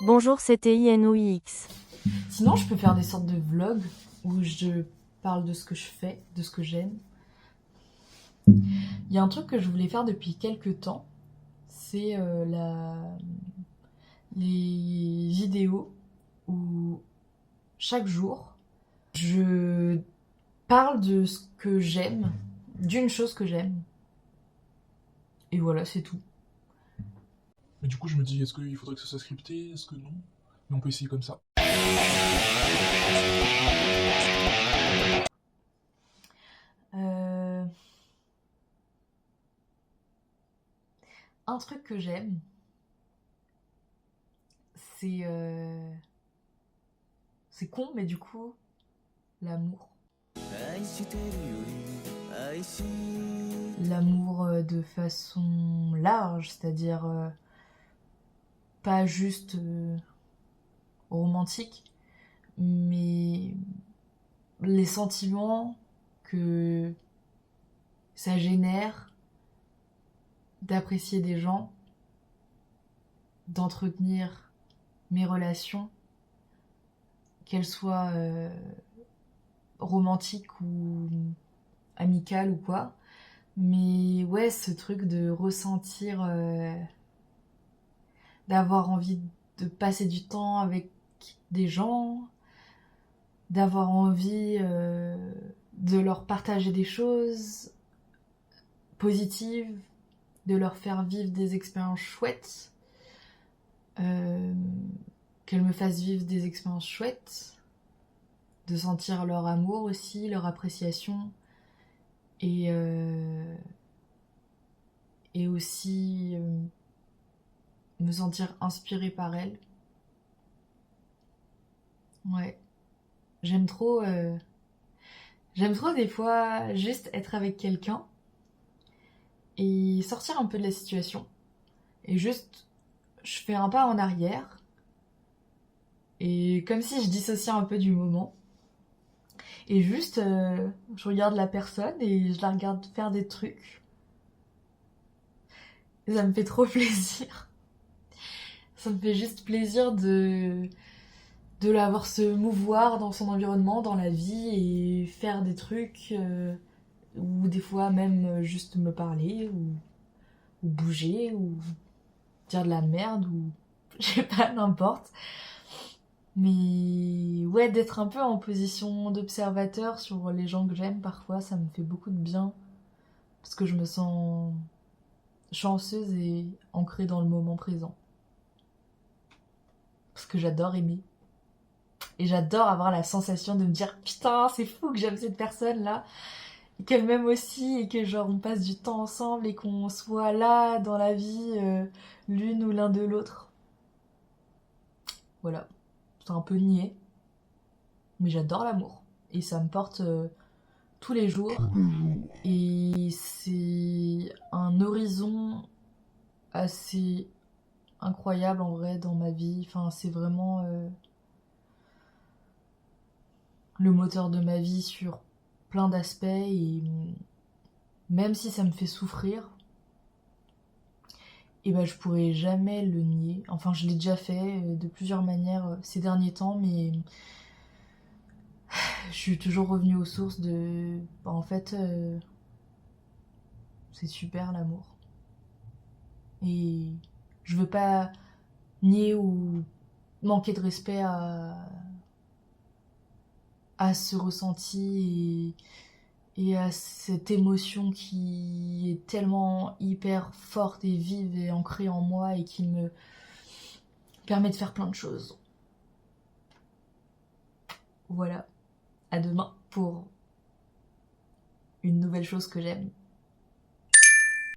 Bonjour, c'était INOIX. Sinon, je peux faire des sortes de vlogs où je parle de ce que je fais, de ce que j'aime. Il y a un truc que je voulais faire depuis quelques temps, c'est les vidéos où chaque jour, je parle de ce que j'aime, d'une chose que j'aime. Et voilà, c'est tout. Mais du coup, je me dis, est-ce qu'il faudrait que ce soit scripté? Est-ce que non? Mais on peut essayer comme ça. Euh, Un truc que j'aime, c'est c'est con, mais du coup, l'amour. L'amour de façon large, c'est-à-dire pas juste romantique, mais les sentiments que ça génère d'apprécier des gens, d'entretenir mes relations, qu'elles soient romantiques ou amicales ou quoi. Mais ouais, ce truc de ressentir, d'avoir envie de passer du temps avec des gens, d'avoir envie de leur partager des choses positives, de leur faire vivre des expériences chouettes, qu'elles me fassent vivre des expériences chouettes, de sentir leur amour aussi, leur appréciation, et, et aussi me sentir inspirée par elles. Ouais, j'aime trop, j'aime trop des fois juste être avec quelqu'un et sortir un peu de la situation. Et juste, je fais un pas en arrière, et comme si je dissociais un peu du moment. Et juste, je regarde la personne et je la regarde faire des trucs. Et ça me fait trop plaisir. Ça me fait juste plaisir de la voir se mouvoir dans son environnement, dans la vie, et faire des trucs, ou des fois même juste me parler, ou bouger, ou dire de la merde, ou je sais pas, n'importe. Mais ouais, d'être un peu en position d'observateur sur les gens que j'aime, parfois, ça me fait beaucoup de bien. Parce que je me sens chanceuse et ancrée dans le moment présent. Parce que j'adore aimer. Et j'adore avoir la sensation de me dire putain, c'est fou que j'aime cette personne-là. Et qu'elle m'aime aussi, et que genre on passe du temps ensemble et qu'on soit là dans la vie, l'une ou l'un de l'autre. Voilà. C'est un peu niais. Mais j'adore l'amour. Et ça me porte tous les jours. Et c'est un horizon assez incroyable en vrai dans ma vie. Enfin, c'est vraiment le moteur de ma vie sur plein d'aspects. Et même si ça me fait souffrir, et ben je pourrais jamais le nier. Enfin, je l'ai déjà fait de plusieurs manières ces derniers temps, mais je suis toujours revenue aux sources de... En fait, c'est super l'amour. Et je veux pas nier ou manquer de respect à ce ressenti et à cette émotion qui est tellement hyper forte et vive et ancrée en moi et qui me permet de faire plein de choses. Voilà, à demain pour une nouvelle chose que j'aime.